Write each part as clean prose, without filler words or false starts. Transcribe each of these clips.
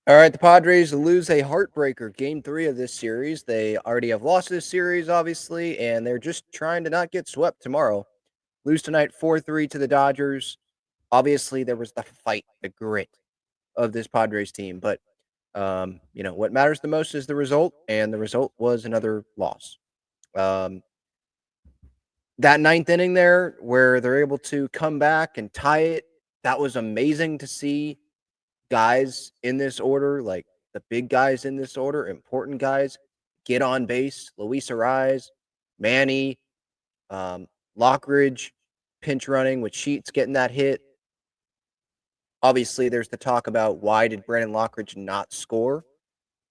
All right, the Padres lose a heartbreaker, game 3 of this series. They already have lost this series, obviously, and they're just trying to not get swept tomorrow. Lose tonight 4-3 to the Dodgers. Obviously, there was the fight, the grit of this Padres team, but what matters the most is the result, and the result was another loss. Um, that ninth inning there, where they're able to come back and tie it, that was amazing to see guys in this order, like the big guys in this order, important guys, get on base. Luis Ariz, Manny, um, Lockridge, pinch running with Sheets getting that hit. Obviously, there's the talk about why did Brandon Lockridge not score.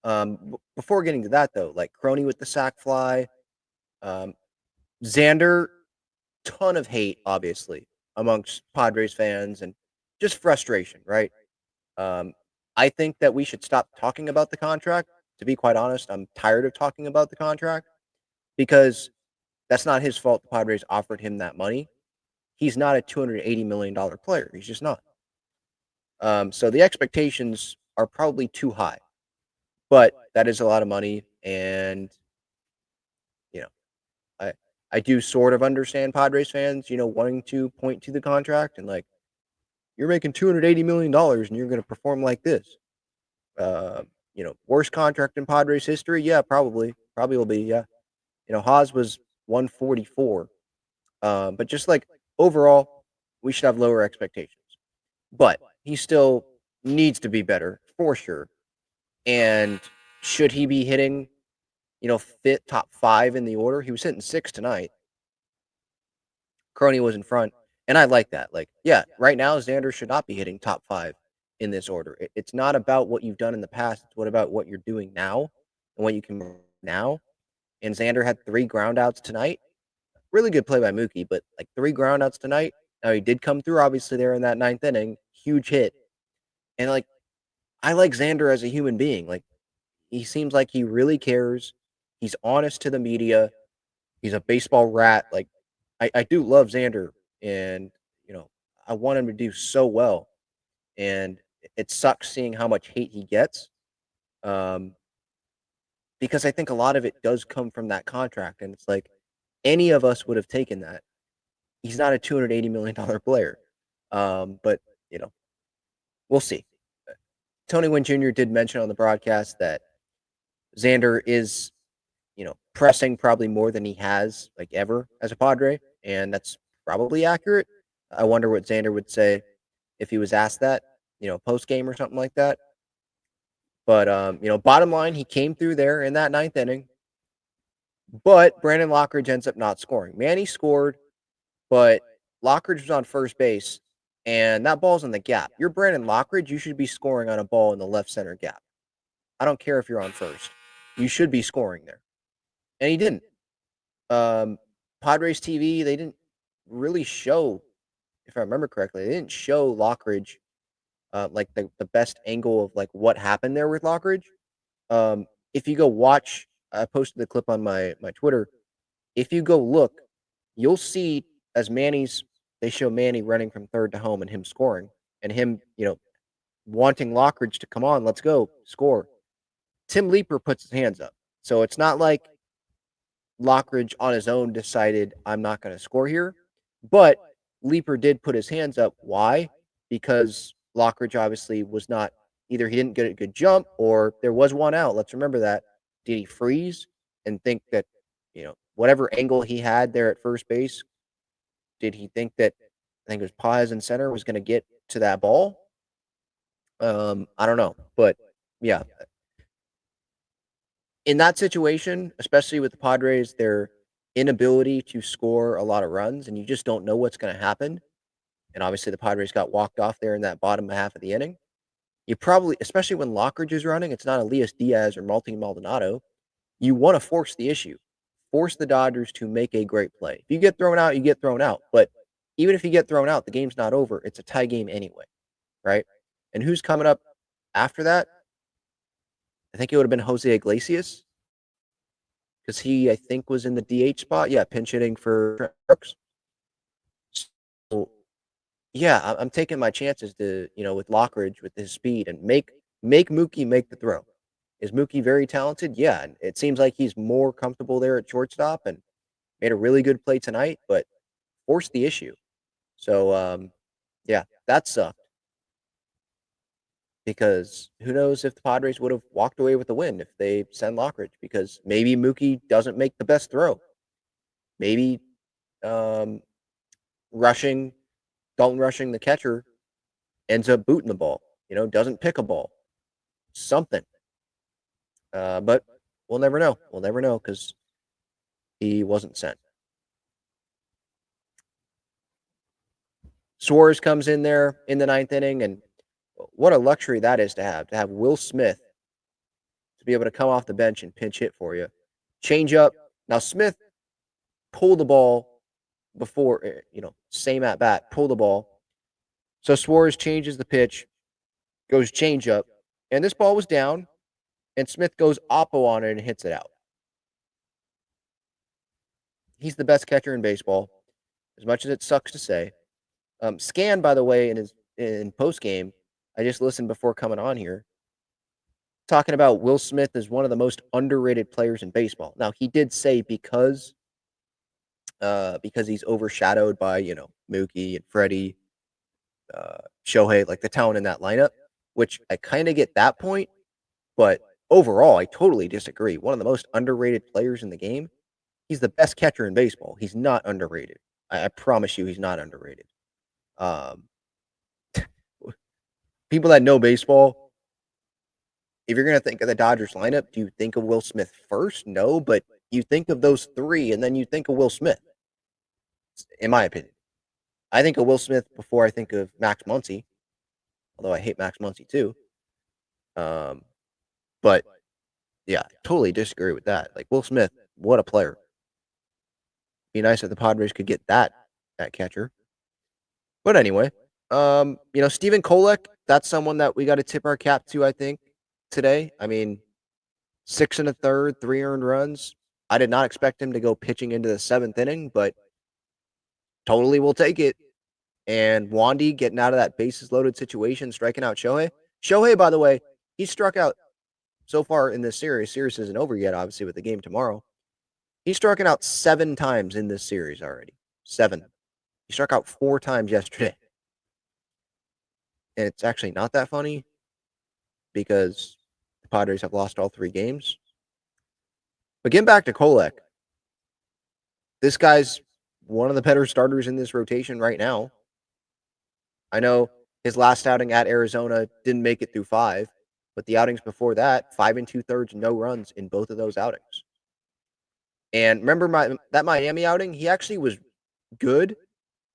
Before getting to that, though, like Crony with the sac fly, um, Xander, ton of hate, obviously, amongst Padres fans and just frustration, right? Um, I think that we should stop talking about the contract. To be quite honest, I'm tired of talking about the contract because that's not his fault. The Padres offered him that money. He's not a $280 million player. He's just not. So the expectations are probably too high, but that is a lot of money, and you know, I I do sort of understand Padres fans, wanting to point to the contract and like you're making $280 million and you're going to perform like this. Uh, Worst contract in Padres history? Yeah, probably. Probably will be, yeah. Haas was 144. But just like overall, we should have lower expectations. But he still needs to be better for sure. And should he be hitting, fit top 5 in the order? He was hitting 6 tonight. Crony was in front. And I like that. Like, yeah, right now Xander should not be hitting top 5 in this order. It's not about what you've done in the past. It's what about what you're doing now and what you can do now. And Xander had 3 groundouts tonight. Really good play by Mookie, but like 3 groundouts tonight. Now he did come through obviously there in that ninth inning, huge hit. And like I like Xander as a human being. Like he seems like he really cares. He's honest to the media. He's a baseball rat. Like I do love Xander, and you know I want him to do so well. And it sucks seeing how much hate he gets, um, because I think a lot of it does come from that contract, and it's like any of us would have taken that. He's not a $280 million player, but you know we'll see. Tony Gwynn Jr. did mention on the broadcast that Xander is pressing probably more than he has like ever as a Padre, and that's probably accurate. I wonder what Xander would say if he was asked that, post game or something like that. But bottom line, he came through there in that ninth inning, but Brandon Lockridge ends up not scoring. Manny scored, but Lockridge was on first base, and that ball's in the gap. You're Brandon Lockridge, you should be scoring on a ball in the left center gap. I don't care if you're on first. You should be scoring there. And he didn't. Um, Padres TV, they didn't really show, if I remember correctly, they didn't show Lockridge like the best angle of like what happened there with Lockridge. If you go watch, I posted the clip on my Twitter. If you go look, you'll see as they show Manny running from third to home and him scoring and him, wanting Lockridge to come on, let's go, score. Tim Leeper puts his hands up. So it's not like Lockridge on his own decided I'm not going to score here, but Leeper did put his hands up. Why? Because Lockridge obviously was not either he didn't get a good jump or there was one out. Let's remember that. Did he freeze and think that, whatever angle he had there at first base, did he think that I think it was Paz in center was going to get to that ball? I don't know, but yeah, in that situation, especially with the Padres, their inability to score a lot of runs, and you just don't know what's going to happen. And obviously, the Padres got walked off there in that bottom half of the inning. You probably, especially when Lockridge is running, it's not Elias Diaz or Martin Maldonado. You want to force the issue, force the Dodgers to make a great play. If you get thrown out, you get thrown out. But even if you get thrown out, the game's not over. It's a tie game anyway, right? And who's coming up after that? I think it would have been Jose Iglesias because he, I think, was in the DH spot. Yeah, pinch hitting for Trent Brooks. So, yeah, I'm taking my chances to, with Lockridge with his speed and make Make Mookie make the throw. Is Mookie very talented? Yeah, and it seems like he's more comfortable there at shortstop and made a really good play tonight, but forced the issue. So, yeah, that sucked because who knows if the Padres would have walked away with the win if they send Lockridge because maybe Mookie doesn't make the best throw. Maybe um, rushing Dalton rushing the catcher ends up booting the ball. Doesn't pick a ball. Something. But we'll never know. We'll never know because he wasn't sent. Suarez comes in there in the ninth inning, and what a luxury that is to have Will Smith to be able to come off the bench and pinch hit for you. Change up. Now, Smith pulled the ball before, same at bat, pull the ball. So Suarez changes the pitch, goes change up, and this ball was down, and Smith goes oppo on it and hits it out. He's the best catcher in baseball, as much as it sucks to say. Scan, by the way, in post game, I just listened before coming on here, talking about Will Smith as one of the most underrated players in baseball. Now he did say because he's overshadowed by Mookie and Freddie, Shohei, like the talent in that lineup, which I kind of get that point, but overall I totally disagree. One of the most underrated players in the game. He's the best catcher in baseball. He's not underrated. I promise you, he's not underrated. Um, People that know baseball, if you're going to think of the Dodgers lineup, do you think of Will Smith first? No, but you think of those three and then you think of Will Smith, in my opinion. I think of Will Smith before I think of Max Muncy, although I hate Max Muncy too. Um, but yeah, totally disagree with that. Like Will Smith, what a player. Be nice if the Padres could get that catcher. But anyway, Stephen Kolek, that's someone that we got to tip our cap to, I think, today. I mean, 6 and a third, 3 earned runs. I did not expect him to go pitching into the 7th inning, but totally will take it. And Wandy getting out of that bases loaded situation, striking out Shohei. Shohei, by the way, he struck out so far in this series. Series isn't over yet, obviously, with the game tomorrow. He's struck out 7 times in this series already. 7. He struck out 4 times yesterday. And it's actually not that funny because the Padres have lost all 3 games. But getting back to Kolek, this guy's one of the better starters in this rotation right now. I know his last outing at Arizona didn't make it through 5, but the outings before that, 5 and 2/3, no runs in both of those outings. And remember that Miami outing, he actually was good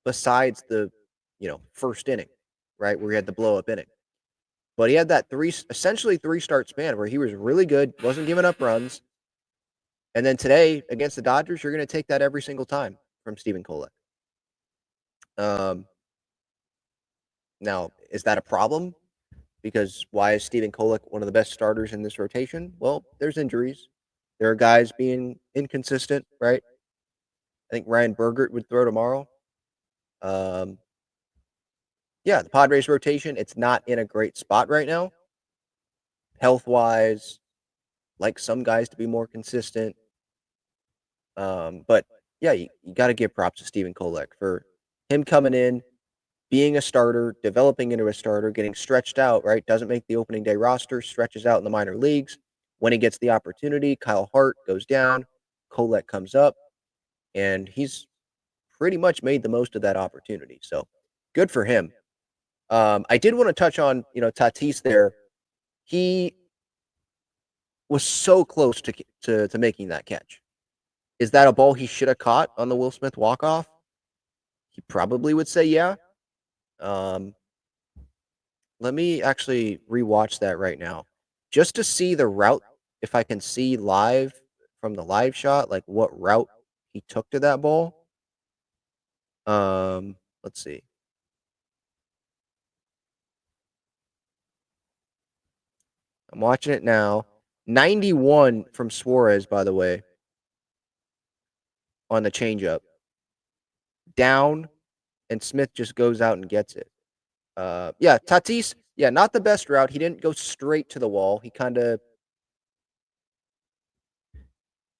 besides the, first inning, right, where he had the blow-up inning. But he had that essentially 3-start span where he was really good, wasn't giving up runs. And then today against the Dodgers, you're going to take that every single time from Stephen Kolek. Now, is that a problem? Because why is Stephen Kolek one of the best starters in this rotation? Well, there's injuries. There are guys being inconsistent, right? I think Ryan Bergert would throw tomorrow. Yeah, the Padres rotation, it's not in a great spot right now. Health-wise, like some guys to be more consistent. But yeah, you got to give props to Stephen Kolek for him coming in, being a starter, developing into a starter, getting stretched out, right? Doesn't make the opening day roster, stretches out in the minor leagues. When he gets the opportunity, Kyle Hart goes down, Kolek comes up, and he's pretty much made the most of that opportunity. So good for him. I did want to touch on, Tatis there. He was so close to making that catch. Is that a ball he should have caught on the Will Smith walk-off? He probably would say yeah. Um, Let me actually rewatch that right now just to see the route, if I can see live from the live shot, like what route he took to that ball. Let's see. I'm watching it now. 91 from Suarez, by the way, on the changeup. Down, and Smith just goes out and gets it. Yeah, Tatis, Yeah, not the best route. He didn't go straight to the wall. He kinda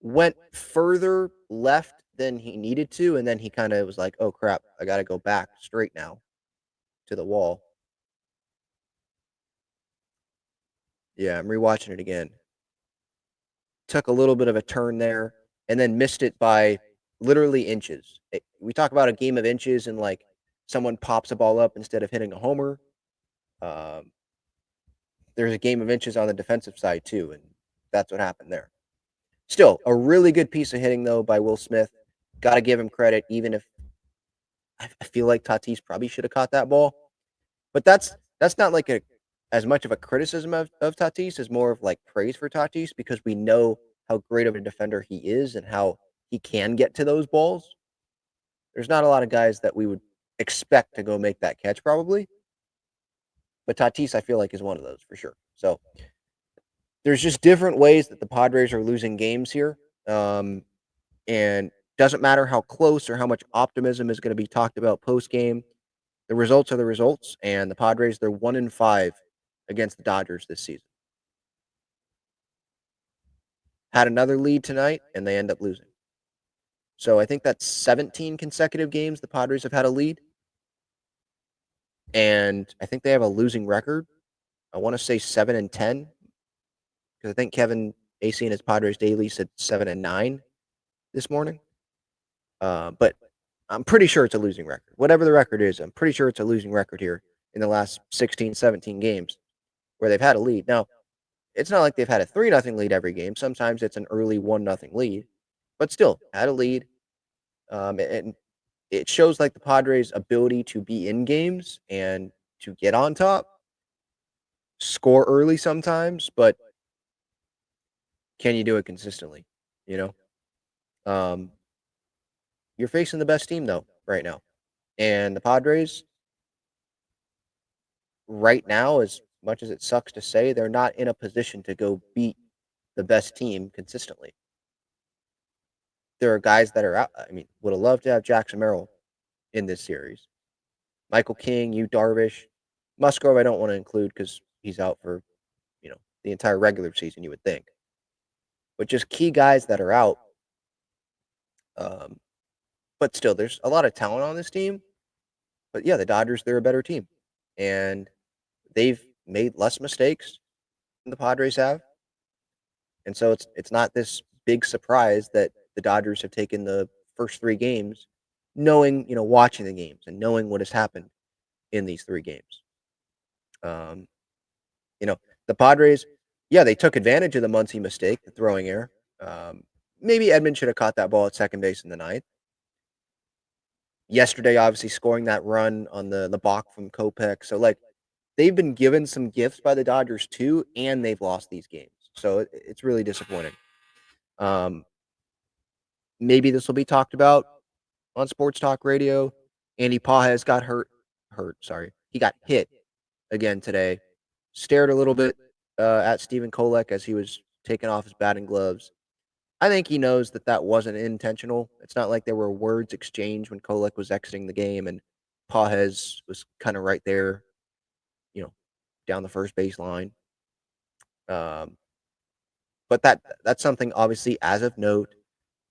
went further left than he needed to, and then he kinda was like, "Oh, crap. I gotta go back straight now to the wall." Yeah, I'm rewatching it again. Took a little bit of a turn there and then missed it by literally inches. We talk about a game of inches and, like, someone pops a ball up instead of hitting a homer. Um, there's a game of inches on the defensive side too, and that's what happened there. Still, a really good piece of hitting, though, by Will Smith. Gotta give him credit, even if I feel like Tatis probably should have caught that ball. But that's not like a as much of a criticism of Tatis as more of like praise for Tatis because we know how great of a defender he is and how he can get to those balls. There's not a lot of guys that we would expect to go make that catch probably, but Tatis I feel like is one of those for sure. So there's just different ways that the Padres are losing games here. And doesn't matter how close or how much optimism is going to be talked about post game. The results are the results, and the Padres they're 1-5 against the Dodgers this season. Had another lead tonight, and they end up losing. So I think that's 17 consecutive games the Padres have had a lead, and I think they have a losing record. I want to say 7-10 because I think Kevin AC and his Padres Daily said 7-9 this morning. But I'm pretty sure it's a losing record. Whatever the record is, I'm pretty sure it's a losing record here in the last 16, 17 games where they've had a lead. Now, it's not like they've had a 3-0 lead every game. Sometimes it's an early 1-0 lead, but still had a lead. And it shows like the Padres' ability to be in games and to get on top, score early sometimes, but can you do it consistently? You um, you're facing the best team though right now, and the Padres right now, as much as it sucks to say, they're not in a position to go beat the best team consistently. There are guys that are out. I mean, would have loved to have Jackson Merrill in this series. Michael King, Yu Darvish, Musgrove. I don't want to include because he's out for the entire regular season. You would think, but just key guys that are out. Um, but still, there's a lot of talent on this team. But yeah, the Dodgers they're a better team, and they've made less mistakes than the Padres have, and so it's not this big surprise that the Dodgers have taken the first three games, knowing watching the games and knowing what has happened in these three games. Um, You know, the Padres, yeah, they took advantage of the Muncy mistake, the throwing error. Um, Maybe Edmund should have caught that ball at second base in the ninth. Yesterday, obviously scoring that run on the balk from Kopech. So like they've been given some gifts by the Dodgers too, and they've lost these games. So it's really disappointing. Um, Maybe this will be talked about on sports talk radio. Andy Pages got hurt. Sorry, he got hit again today. Stared a little bit at Stephen Kolek as he was taking off his batting gloves. I think he knows that that wasn't intentional. It's not like there were words exchanged when Kolek was exiting the game and Pajes was kind of right there, you know, down the first baseline. Um, but that's something obviously as of note.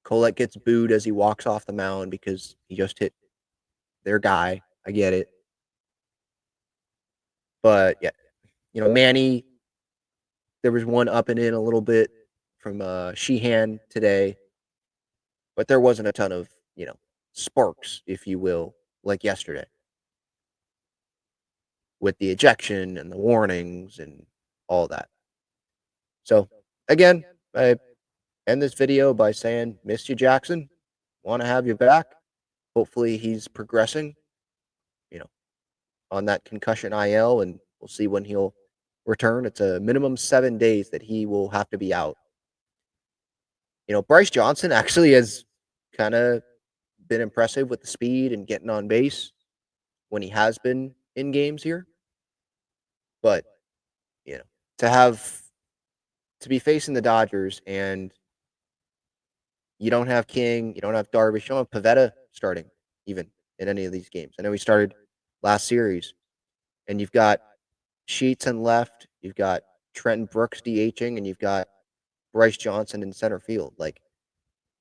Kolek gets booed as he walks off the mound because he just hit their guy. I get it. But yeah, Manny, there was one up and in a little bit from Sheehan today, but there wasn't a ton of, sparks, if you will, like yesterday with the ejection and the warnings and all that. So, again, I end this video by saying, missed you, Jackson. Want to have you back. Hopefully, he's progressing, you know, on that concussion IL, and we'll see when he'll return. It's a minimum 7 days that he will have to be out. Bryce Johnson actually has kind of been impressive with the speed and getting on base when he has been in games here. But, you know, to have to be facing the Dodgers and you don't have King, you don't have Darvish, you don't have Pivetta starting even in any of these games. I know he started last series, and you've got Sheets in left, you've got Trenton Brooks DHing, and you've got Bryce Johnson in center field. Like,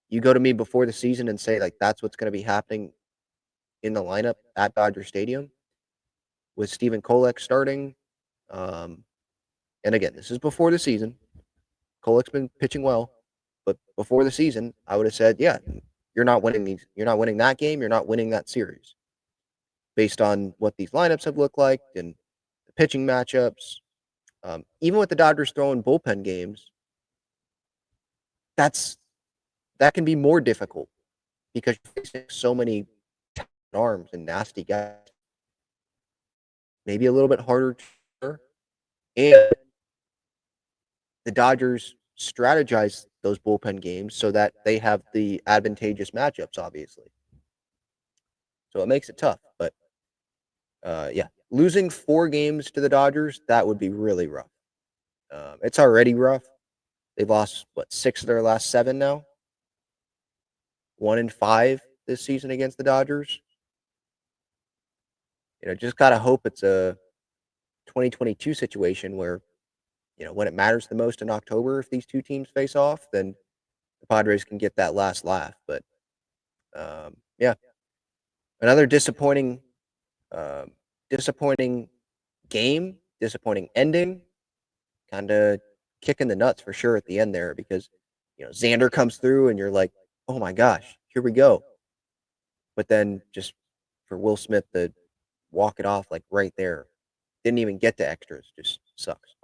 you go to me before the season and say, like, that's what's going to be happening in the lineup at Dodger Stadium with Stephen Kolek starting. Um, and again, this is before the season. Kolek's been pitching well, but before the season, I would have said, yeah, you're not winning these. You're not winning that game. You're not winning that series based on what these lineups have looked like and the pitching matchups. Even with the Dodgers throwing bullpen games, that's that can be more difficult because you're facing so many arms and nasty guys. Maybe a little bit harder to, and the Dodgers strategize those bullpen games so that they have the advantageous matchups, obviously. So it makes it tough. But yeah, losing 4 games to the Dodgers, that would be really rough. It's already rough. They've lost, what, 6 of their last 7 now? 1-5 this season against the Dodgers. Just got to hope it's a 2022 situation where, when it matters the most in October, if these two teams face off, then the Padres can get that last laugh. But yeah, another um, disappointing game, disappointing ending, kind of kicking the nuts for sure at the end there because Xander comes through and you're like, oh my gosh, here we go. But then just for Will Smith to walk it off like right there, didn't even get to extras, just sucks.